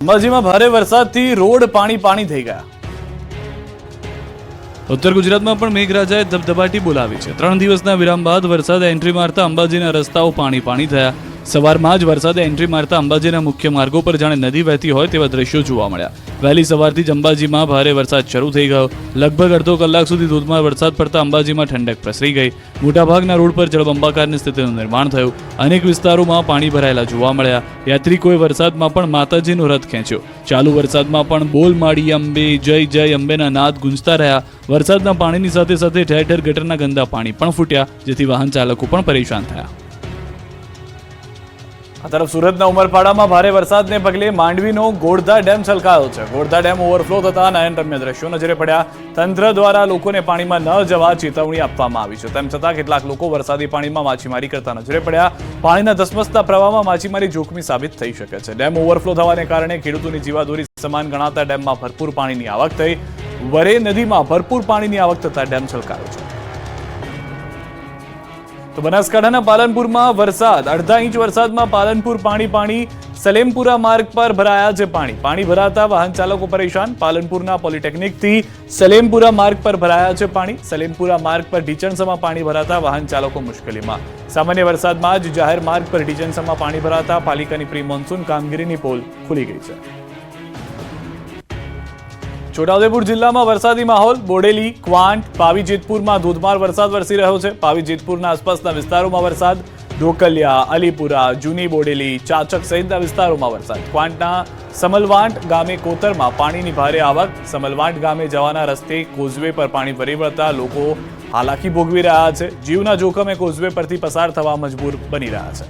અંબાજીમાં ભારે વરસાદથી રોડ પાણી થઈ ગયા। ઉત્તર ગુજરાતમાં પણ મેઘરાજાએ ધબધબાટી બોલાવી છે। 3 દિવસના વિરામ બાદ વરસાદે એન્ટ્રી મારતા અંબાજીના રસ્તાઓ પાણી થયા। સવારમાં જ વરસાદે એન્ટ્રી મારતા અંબાજીના મુખ્ય માર્ગો પર જાણે નદી વહેતી હોય તેવા દ્રશ્યો જોવા મળ્યા। વહેલી સવારથી જ અંબાજીમાં ભારે વરસાદ શરૂ થઈ ગયો। લગભગ અડધો કલાક સુધી ધોધમાર વરસાદ પડતા અંબાજીમાં ઠંડક પ્રસરી ગઈ। મોટાભાગના રોડ પર જળબંબાકારની સ્થિતિનું નિર્માણ થયું। અનેક વિસ્તારોમાં પાણી ભરાયેલા જોવા મળ્યા। યાત્રિકોએ વરસાદમાં પણ માતાજીનો રથ ખેંચ્યો। ચાલુ વરસાદમાં પણ બોલ માડી અંબે જય જય અંબેના નાદ ગુંજતા રહ્યા। વરસાદના પાણીની સાથે સાથે ઠેર ઠેર ગટરના ગંદા પાણી પણ ફૂટ્યા, જેથી વાહન ચાલકો પણ પરેશાન થયા। આ તરફ સુરતના ઉમરપાડામાં ભારે વરસાદને પગલે માંડવીનો ગોળધા ડેમ છલકાયો છે। ગોળધા ડેમ ઓવરફ્લો થતા નયનરમ્ય દ્રશ્યો નજરે પડ્યા। તંત્ર દ્વારા લોકોને પાણીમાં ન જવા ચેતવણી આપવામાં આવી છે। તેમ છતાં કેટલાક લોકો વરસાદી પાણીમાં માછીમારી કરતા નજરે પડ્યા। પાણીના ધસમસતા પ્રવાહમાં માછીમારી જોખમી સાબિત થઈ શકે છે। ડેમ ઓવરફ્લો થવાને કારણે ખેડૂતોની જીવાદોરી સમાન ગણાતા ડેમમાં ભરપૂર પાણીની આવક થઈ। વરે નદીમાં ભરપૂર પાણીની આવક થતા ડેમ છલકાયો છે। તો બનાસકાંઠાના પાલનપુરમાં વરસાદ, 1.5 ઇંચ વરસાદમાં પાલનપુર પાણી। સલેમપુરા માર્ગ પર ભરાયા છે પાણી ભરાતા વાહન ચાલકો પરેશાન। પાલનપુરના પોલિટેકનિકથી સલેમપુરા માર્ગ પર ભરાયા છે પાણી। સલેમપુરા માર્ગ પર ઢીચણસમાં પાણી ભરાતા વાહન ચાલકો મુશ્કેલીમાં। સામાન્ય વરસાદમાં જ જાહેર માર્ગ પર ઢીચણસમાં પાણી ભરાતા પાલિકાની પ્રી મોન્સૂન કામગીરીની પોલ ખુલી ગઈ છે। છોટાઉદેપુર જિલ્લામાં વરસાદી માહોલ। બોડેલી, ક્વાંટ, પાવી જેતપુરમાં ધોધમાર વરસાદ વરસી રહ્યો છે। પાવી જેતપુરના આસપાસના વિસ્તારોમાં વરસાદ। ઢોકલિયા, અલીપુરા, જૂની બોડેલી, ચાચક સહિતના વિસ્તારોમાં વરસાદ। ક્વાંટના સમલવાંટ ગામે કોતરમાં પાણીની ભારે આવક। સમલવાંટ ગામે જવાના રસ્તે કોઝવે પર પાણી ફરી વળતા લોકો હાલાકી ભોગવી રહ્યા છે। જીવના જોખમે કોઝવે પરથી પસાર થવા મજબૂર બની રહ્યા છે।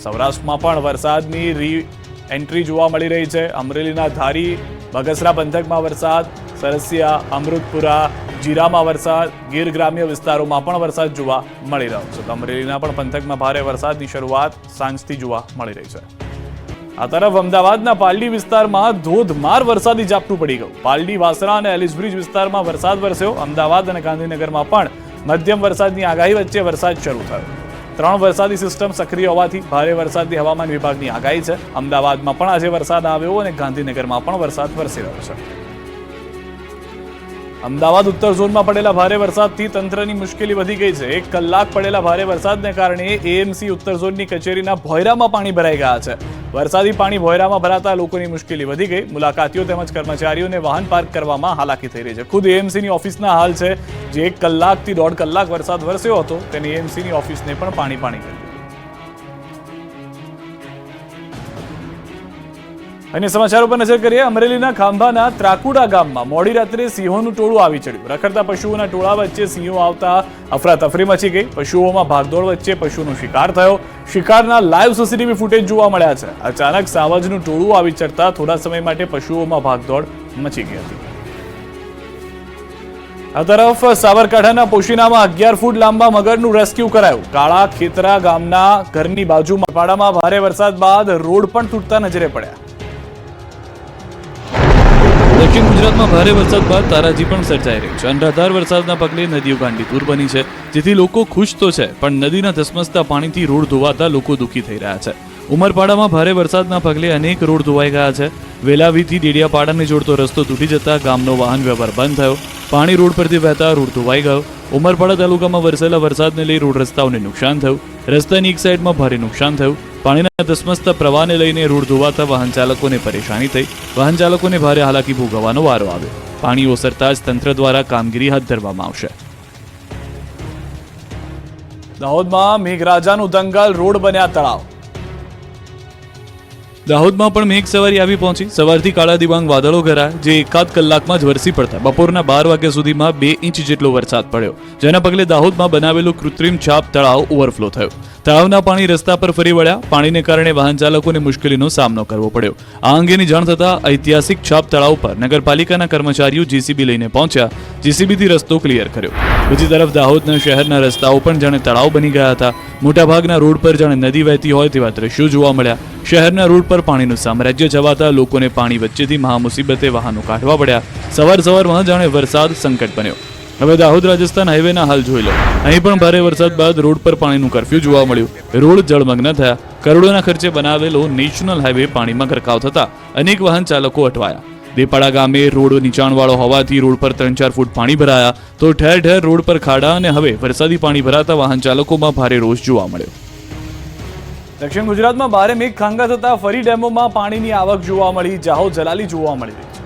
સૌરાષ્ટ્રમાં પણ વરસાદની એન્ટ્રી જોવા મળી રહી છે। અમરેલીના ધારી, બગસરા પંથકમાં વરસાદ। સરસિયા, અમૃતપુરા, જીરામાં વરસાદ। ગીર ગ્રામ્ય વિસ્તારોમાં પણ વરસાદ જોવા મળી રહ્યો છે। તો અમરેલીના પણ પંથકમાં ભારે વરસાદની શરૂઆત સાંજથી જોવા મળી રહી છે। આ તરફ અમદાવાદના પાલડી વિસ્તારમાં ધોધમાર વરસાદી ઝાપટું પડી ગયું। પાલડી, વાસણા અને એલિસબ્રિજ વિસ્તારમાં વરસાદ વરસ્યો। અમદાવાદ અને ગાંધીનગરમાં પણ મધ્યમ વરસાદની આગાહી વચ્ચે વરસાદ શરૂ થયો। 3 વરસાદી સિસ્ટમ સક્રિય હોવાથી ભારે વરસાદની હવામાન વિભાગની આગાહી છે। અમદાવાદમાં પણ આજે વરસાદ આવ્યો અને ગાંધીનગરમાં પણ વરસાદ વરસી રહ્યો છે। અમદાવાદ ઉત્તર ઝોનમાં પડેલા ભારે વરસાદથી તંત્રની મુશ્કેલી વધી ગઈ છે। 1 કલાક પડેલા ભારે વરસાદને કારણે એએમસી ઉત્તર ઝોનની કચેરીના ભોયરામાં પાણી ભરાઈ ગયા છે। વરસાદી પાણી ભોયરામાં ભરાતા લોકોની મુશ્કેલી વધી ગઈ। મુલાકાતીઓ તેમજ કર્મચારીઓને વાહન પાર્ક કરવામાં હાલાકી થઈ રહી છે। ખુદ એએમસીની ઓફિસના હાલ છે, જે 1 કલાકથી 1.5 કલાક વરસાદ વરસ્યો હતો તેની એએમસીની ઓફિસને પણ પાણી કરી। અને સમાચારો પર નજર કરીએ। અમરેલીના ખાંભાના ત્રાકુડા ગામમાં મોડી રાત્રે સિંહોનું ટોળું આવી ચડ્યું। રખડતા પશુઓના ટોળા વચ્ચે સિંહો આવતા અફરાતફરી મચી ગઈ। પશુઓમાં ભાગદોડ વચ્ચે પશુનો શિકાર થયો। શિકારના લાઈવ સીસીટીવી ફૂટેજ જોવા મળ્યા છે। અચાનક સાવજનું ટોળું આવી ચડતા થોડા સમય માટે પશુઓમાં ભાગદોડ મચી ગઈ હતી। આ તરફ સાબરકાંઠાના પોશીનામાં 11 ફૂટ લાંબા મગરનું રેસ્ક્યુ કરાયું। કાળા ખેતરા ગામના ઘરની બાજુમાં પાડામાં ભારે વરસાદ બાદ રોડ પણ તૂટતા નજરે પડ્યા। દક્ષિણ ગુજરાતમાં ભારે વરસાદ બાદ તારાજી પણ સર્જાઈ રહી છે। અનરાધાર વરસાદના પગલે નદીઓ ગાંડીતુર બની છે, જેથી લોકો ખુશ તો છે, પણ નદીના ધસમસતા પાણીથી રોડ ધોવાતા લોકો દુઃખી થઈ રહ્યા છે। ઉમરપાડામાં ભારે વરસાદના પગલે અનેક રોડ ધોવાઈ ગયા છે। વેલાવીથી ડેડિયાપાડાને જોડતો રસ્તો તૂટી જતા ગામનો વાહન વ્યવહાર બંધ થયો। પાણી રોડ પરથી વહેતા રોડ ધોવાઈ ગયો। ઉમરપાડા તાલુકામાં વરસેલા વરસાદને લઈ રોડ રસ્તાઓને નુકસાન થયું। રસ્તાની એક સાઈડમાં ભારે નુકસાન થયું। પાણીના ધસમસતા પ્રવાહને લઈને રોડ ધોવાતા વાહન ચાલકોને પરેશાની થઈ। વાહન ચાલકોને ભારે હાલાકી ભોગવવાનો વારો આવ્યો। પાણી ઓસરતા જ તંત્ર દ્વારા કામગીરી હાથ ધરવામાં આવશે। દાહોદમાં મેઘરાજાનું દંગલ, રોડ બન્યા તળાવ। દાહોદમાં પણ મેઘ સવારી આવી પહોંચી। સવારથી કાળા દિબાંગ વાદળો ઘેરાયા, જે 1 કલાકમાં જ વરસી પડતા બપોરના 12 વાગ્યા સુધીમાં 2 ઇંચ જેટલો વરસાદ પડ્યો, જેના પગલે દાહોદમાં બનાવેલું કૃત્રિમ છાપ તળાવ ઓવરફ્લો થયો। તળાવના પાણી રસ્તા પર ફરી વળ્યા। પાણીને કારણે વાહન ચાલકોને મુશ્કેલીનો સામનો કરવો પડ્યો। આ અંગેની જાણ થતાં ઐતિહાસિક છાપ તળાવ પર નગરપાલિકાના કર્મચારીઓ જેસીબી લઈને પહોંચ્યા। જેસીબીથી રસ્તો ક્લિયર કર્યો। બીજી તરફ દાહોદના શહેરના રસ્તાઓ પણ જાણે તળાવ બની ગયા હતા। મોટાભાગના રોડ પર જાણે નદી વહેતી હોય તેવા દ્રશ્યો જોવા મળ્યા। શહેરના રોડ પર પાણીનું સામ્રાજ્ય જવાતા લોકોને પાણી વચ્ચેથી મહામુસીબતે વાહનો કાઢવા પડ્યા। સવારમાં જાણે વરસાદ સંકટ બન્યો। હવે દાહોદ રાજસ્થાન હાઈવેના હાલ જોઈ લો. અહીં પણ ભારે વરસાદ બાદ રોડ પર પાણીનું કર્ફ્યુ જોવા મળ્યું. રોડ જળમગ્ન થયા. કરોડોના ખર્ચે બનાવેલો નેશનલ હાઈવે પાણીમાં ગરકાવ થતા અનેક વાહન ચાલકો અટવાયા. દેપાડા ગામે રોડ નીચાણવાળો હોવાથી રોડ પર 3-4 ફૂટ પાણી ભરાયા તો ઠેર ઠેર રોડ પર ખાડા અને હવે વરસાદી પાણી ભરાતા વાહન ચાલકોમાં ભારે રોષ જોવા મળ્યો. દક્ષિણ ગુજરાતમાં ભારે મેઘ ખાંગા થતા ફરી ડેમોમાં પાણીની આવક જોવા મળી. જાહો જલાલી જોવા મળી રહી છે.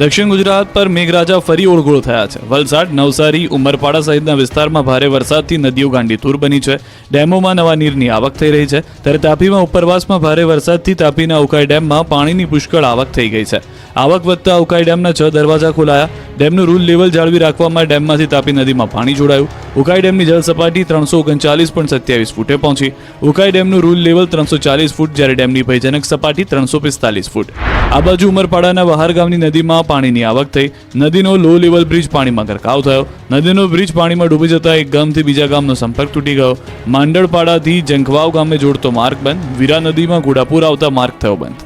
દક્ષિણ ગુજરાત પર મેઘરાજા ફરી ઓળઘોળ થયા છે. વલસાડ, નવસારી, ઉમરપાડા સહિતના વિસ્તારમાં ભારે વરસાદથી નદીઓ ગાંડીતુર બની છે. ડેમોમાં નવા નીરની આવક થઈ રહી છે. ત્યારે તાપીમાં ઉપરવાસમાં ભારે વરસાદથી તાપીના ઉકાઈ ડેમમાં પાણીની પુષ્કળ આવક થઈ ગઈ છે. આવક વધતા ઉકાઈ ડેમના 6 દરવાજા ખોલાયા. ડેમનું રૂલ લેવલ જાળવી રાખવામાં ડેમમાંથી તાપી નદીમાં પાણી છોડાયું. ઉકાઈ ડેમની જળ સપાટી 339.27 ફૂટે પહોંચી. ઉકાઈ ડેમનું રૂલ લેવલ 340 ફૂટ જ્યારે ડેમની ભયજનક સપાટી 345 ફૂટ. આ બાજુ ઉમરપાડાના વહાર ગામની નદીમાં પાણીની આવક થઈ. નદીનો લો લેવલ બ્રિજ પાણીમાં ગરકાવ થયો. નદીનો બ્રિજ પાણીમાં ડૂબી જતા એક ગામથી બીજા ગામનો સંપર્ક તૂટી ગયો. માંડળપાડાથી જંખવાવ ગામે જોડતો માર્ગ બંધ. વીરા નદીમાં ઘોડાપુર આવતા માર્ગ થયો બંધ.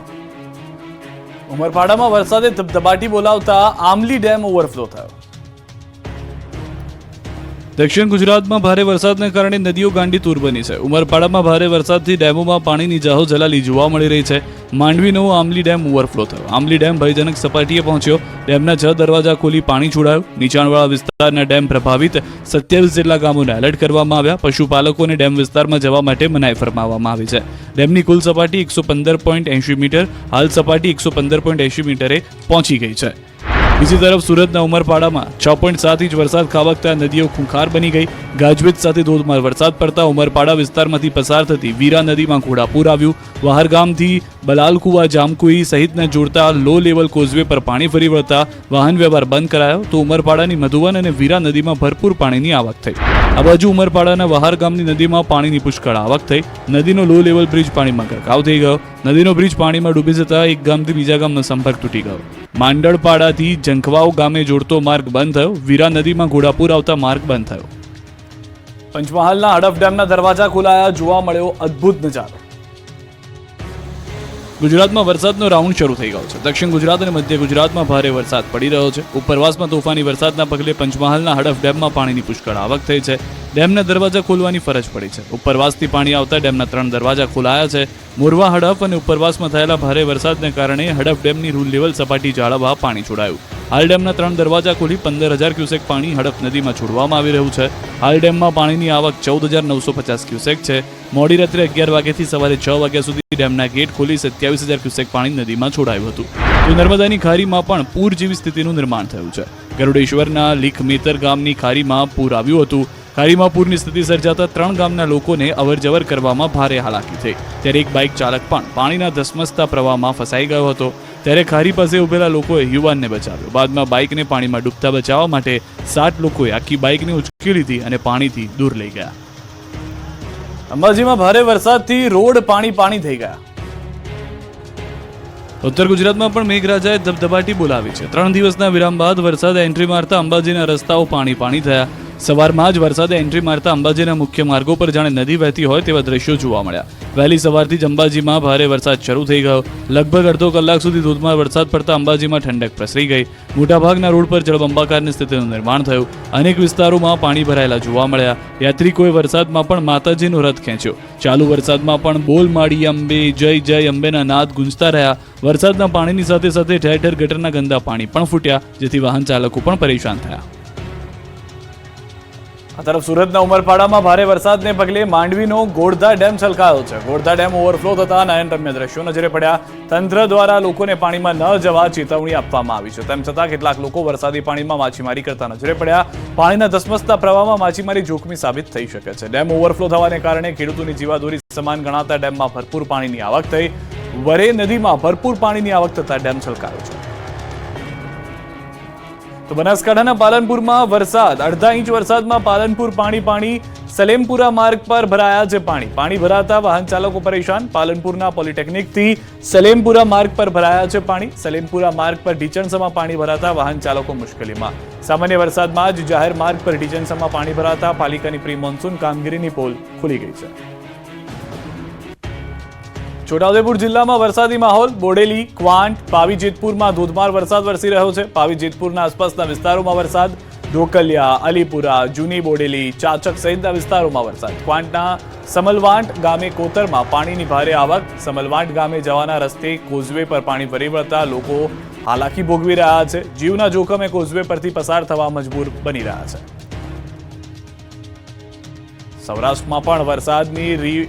ઉમરપાડામાં વરસાદે ધબધબાટી બોલાવતા આમલી ડેમ ઓવરફ્લો થયો. દક્ષિણ ગુજરાતમાં ભારે વરસાદને કારણે નદીઓ ગાંડીતુર બની છે. ઉમરપાડામાં ભારે વરસાદથી ડેમોમાં પાણીની જાહો જલાલી જોવા મળી રહી છે. માંડવીનો આમલી ડેમ ઓવરફ્લો થયો. આમલી ડેમ ભયજનક સપાટીએ પહોંચ્યો. ડેમના 6 દરવાજા ખોલી પાણી છોડાયું. નીચાણવાળા વિસ્તારના ડેમ પ્રભાવિત 27 જેટલા ગામોને એલર્ટ કરવામાં આવ્યા. પશુપાલકોને ડેમ વિસ્તારમાં જવા માટે મનાઈ ફરમાવવામાં આવી છે. ડેમની કુલ સપાટી 115.80 મીટર. હાલ સપાટી 115.80 મીટરે પહોંચી ગઈ છે. બીજી તરફ સુરતના ઉમરપાડામાં 6.7 ઇંચ વરસાદ ખાબકતા નદીઓ ખૂંખાર બની ગઈ. ગાજવીજ સાથે ધોધમાર વરસાદ પડતા ઉમરપાડા વિસ્તારમાંથી પસાર થતી વીરા નદીમાં ઘોડાપુર આવ્યું. વહારગામથી બલાલકુવા જામકુઈ સહિતને જોડતા લો લેવલ કોઝવે પર પાણી ફરી વળતા વાહન વ્યવહાર બંધ કરાયો તો ઉમરપાડાની મધુવન અને વીરા નદીમાં ભરપૂર પાણીની આવક થઈ. આ બાજુ ઉમરપાડાના વહારગામની નદીમાં પાણીની પુષ્કળ આવક થઈ. નદીનો લો લેવલ બ્રિજ પાણીમાં ગરકાવ થઈ ગયો. નદીનો બ્રિજ પાણીમાં ડૂબી જતા એક ગામથી બીજા ગામનો સંપર્ક તૂટી ગયો. માંડળપાડાથી જંખવાવ ગામે જોડતો માર્ગ બંધ થયો. વીરા નદીમાં ઘોડાપુર આવતા માર્ગ બંધ થયો. પંચમહાલના હડફ ડેમના દરવાજા ખોલાયા. જોવા મળ્યો અદ્ભુત નજારો. ગુજરાતમાં વરસાદનો રાઉન્ડ શરૂ થઈ ગયો છે. દક્ષિણ ગુજરાત અને મધ્ય ગુજરાતમાં ભારે વરસાદ પડી રહ્યો છે. ઉપરવાસમાં તોફાની વરસાદના પગલે પંચમહાલના હડફ ડેમમાં પાણીની પુષ્કળ આવક થઈ છે. ડેમના દરવાજા ખોલવાની ફરજ પડી છે. ઉપરવાસથી પાણી આવતા ડેમના 3 દરવાજા ખોલાયા છે. મોરવા, હડફ અને ઉપરવાસમાં થયેલા ભારે વરસાદને કારણે હડફ ડેમની રૂલ લેવલ સપાટી જાળવવા પાણી છોડાયું. હાલ ડેમના 3 દરવાજા ખોલી 15,000 ક્યુસેક પાણી હડફ નદીમાં છોડવામાં આવી રહ્યું છે. હાલ ડેમમાં પાણીની આવક 14,950 ક્યુસેક છે. મોડી રાત્રે 11 વાગ્યાથી સવારે 6 વાગ્યા સુધી ડેમના ગેટ ખોલી 27,000 ક્યુસેક પાણી નદીમાં છોડાયું હતું. તો નર્મદાની ખારીમાં પણ પૂર જેવી સ્થિતિનું નિર્માણ થયું છે. ગરુડેશ્વરના લીખમેતર ગામની ખારીમાં પૂર આવ્યું હતું. ખારીમાં પૂરની સ્થિતિ સર્જાતા 3 ગામના લોકોને અવરજવર કરવામાં ભારે હાલાકી થઈ. ત્યારે એક બાઇક ચાલક પણ પાણીના ધસમસતા પ્રવાહમાં ફસાઈ ગયો હતો. ત્યારે ખારી પાસે ઉભેલા લોકોએ યુવાનને બચાવ્યો. બાદમાં બાઇકને પાણીમાં ડૂબતા બચાવવા માટે 7 લોકોએ આખી બાઇકને ઉંચકી લીધી અને પાણીથી દૂર લઈ ગયા. અંબાજીમાં ભારે વરસાદથી રોડ પાણી થઈ ગયા. ઉત્તર ગુજરાતમાં પણ મેઘરાજાએ ધબધબાટી બોલાવી છે. 3 દિવસના વિરામ બાદ વરસાદે એન્ટ્રી મારતા અંબાજીના રસ્તાઓ પાણી થયા. સવારમાં જ વરસાદે એન્ટ્રી મારતા અંબાજીના મુખ્ય માર્ગો પર જાણે નદી વહેતી હોય તેવા દ્રશ્યો જોવા મળ્યા. વહેલી સવારથી જ અંબાજીમાં ભારે વરસાદ શરૂ થઈ ગયો. લગભગ અડધો કલાક સુધી ધોધમાર વરસાદ પડતા અંબાજીમાં ઠંડક પ્રસરી ગઈ. મોટાભાગના રોડ પર જળબંબાકારની સ્થિતિનું નિર્માણ થયું. અનેક વિસ્તારોમાં પાણી ભરાયેલા જોવા મળ્યા. યાત્રિકોએ વરસાદમાં પણ માતાજીનો રથ ખેંચ્યો. ચાલુ વરસાદમાં પણ બોલ માડી અંબે, જય જય અંબેના નાદ ગુંજતા રહ્યા. વરસાદના પાણીની સાથે સાથે ઠેર ઠેર ગટરના ગંદા પાણી પણ ફૂટ્યા, જેથી વાહન ચાલકો પણ પરેશાન થયા. આ તરફ સુરતના ઉમરપાડામાં ભારે વરસાદને પગલે માંડવીનો ગોળધા ડેમ છલકાયો છે. ગોળધા ડેમ ઓવરફ્લો થતા નયનરમ્ય દ્રશ્યો નજરે પડ્યા. તંત્ર દ્વારા લોકોને પાણીમાં ન જવા ચેતવણી આપવામાં આવી છે. તેમ છતાં કેટલાક લોકો વરસાદી પાણીમાં માછીમારી કરતા નજરે પડ્યા. પાણીના ધસમસતા પ્રવાહમાં માછીમારી જોખમી સાબિત થઈ શકે છે. ડેમ ઓવરફ્લો થવાને કારણે ખેડૂતોની જીવાદોરી સમાન ગણાતા ડેમમાં ભરપૂર પાણીની આવક થઈ. વરે નદીમાં ભરપૂર પાણીની આવક થતા ડેમ છલકાયો છે. તો બનાસકાંઠાના પાલનપુરમાં વરસાદ, 1.5 ઇંચ વરસાદમાં પાલનપુર પાણી. સલેમપુરા માર્ગ પર ભરાયા છે પાણી ભરાતા વાહન ચાલકો પરેશાન. પાલનપુરના પોલિટેકનિકથી સલેમપુરા માર્ગ પર ભરાયા છે પાણી. સલેમપુરા માર્ગ પર ઢીચણસામાં પાણી ભરાતા વાહન ચાલકો મુશ્કેલીમાં. સામાન્ય વરસાદમાં જ જાહેર માર્ગ પર ઢીચણસામાં પાણી ભરાતા પાલિકાની પ્રી મોન્સૂન કામગીરીની પોલ ખુલી ગઈ છે. છોટાઉદેપુર જિલ્લામાં વરસાદી માહોલ. બોડેલી, ક્વાંટ, પાવી જેતપુરમાં ધોધમાર વરસાદ વરસી રહ્યો છે. પાવી જેતપુરના આસપાસના વિસ્તારોમાં વરસાદ. ઢોકલિયા, અલીપુરા, જૂની બોડેલી, ચાચક સહિતના વિસ્તારોમાં વરસાદ. ક્વાંટના સમલવાંટ ગામે કોતરમાં પાણીની ભારે આવક. સમલવાંટ ગામે જવાના રસ્તે કોઝવે પર પાણી ફરી વળતા લોકો હાલાકી ભોગવી રહ્યા છે. જીવના જોખમે કોઝવે પરથી પસાર થવા મજબૂર બની રહ્યા છે. સૌરાષ્ટ્રમાં પણ વરસાદની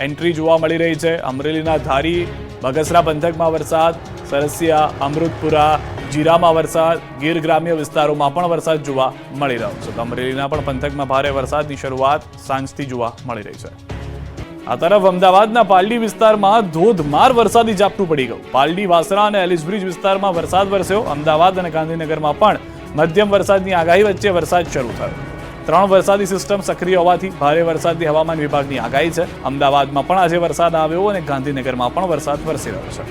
એન્ટ્રી જોવા મળી રહી છે. અમરેલીના ધારી, બગસરા પંથકમાં વરસાદ. સરસિયા, અમૃતપુરા, જીરામાં વરસાદ. ગીર ગ્રામ્ય વિસ્તારોમાં પણ વરસાદ જોવા મળી રહ્યો છે. તો અમરેલીના પણ પંથકમાં ભારે વરસાદની શરૂઆત સાંજથી જોવા મળી રહી છે. આ તરફ અમદાવાદના પાલડી વિસ્તારમાં ધોધમાર વરસાદી ઝાપટું પડી ગયું. પાલડી, વાસણા અને એલિસબ્રિજ વિસ્તારમાં વરસાદ વરસ્યો. અમદાવાદ અને ગાંધીનગરમાં પણ મધ્યમ વરસાદની આગાહી વચ્ચે વરસાદ શરૂ થયો. 3 વરસાદી સિસ્ટમ સક્રિય હોવાથી ભારે વરસાદની હવામાન વિભાગની આગાહી છે. અમદાવાદમાં પણ આજે વરસાદ આવ્યો અને ગાંધીનગરમાં પણ વરસાદ વરસી રહ્યો છે.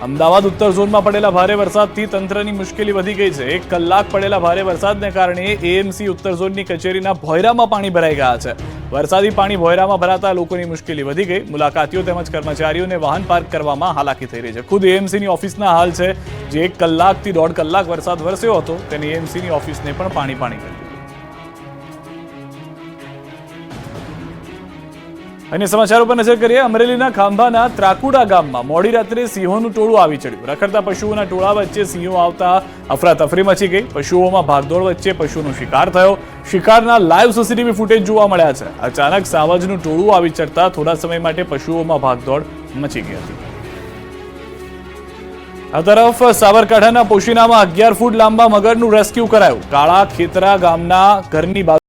અમદાવાદ ઉત્તર ઝોનમાં પડેલા ભારે વરસાદથી તંત્રની મુશ્કેલી વધી ગઈ છે. 1 કલાક પડેલા ભારે વરસાદને કારણે એએમસી ઉત્તર ઝોનની કચેરીના ભોયરામાં પાણી ભરાઈ ગયા છે. વરસાદી પાણી ભોયરામાં ભરાતા લોકોની મુશ્કેલી વધી ગઈ. મુલાકાતીઓ તેમજ કર્મચારીઓને વાહન પાર્ક કરવામાં હાલાકી થઈ રહી છે. ખુદ એએમસીની ઓફિસના હાલ છે, જે 1 કલાકથી 1.5 કલાક વરસાદ વરસ્યો હતો તેની એએમસીની ઓફિસને પણ પાણી કરી. અન્ય સમાચારો પર નજર કરીએ. અમરેલીના ખાંભાના ત્રાકુડા ગામમાં મોડી રાત્રે સિંહોનું ટોળું આવી ચડ્યું. રખડતા પશુઓના ટોળા વચ્ચે સિંહો આવતા અફરાતફરી મચી ગઈ. પશુઓમાં ભાગદોડ વચ્ચે પશુનો શિકાર થયો. શિકારના લાઈવ સીસીટીવી ફૂટેજ જોવા મળ્યા છે. અચાનક સાવજનું ટોળું આવી ચડતા થોડા સમય માટે પશુઓમાં ભાગદોડ મચી ગઈ હતી. આ તરફ સાબરકાંઠાના પોશીનામાં 11 ફૂટ લાંબા મગરનું રેસ્ક્યુ કરાયું. કાળા ખેતરા ગામના ઘરની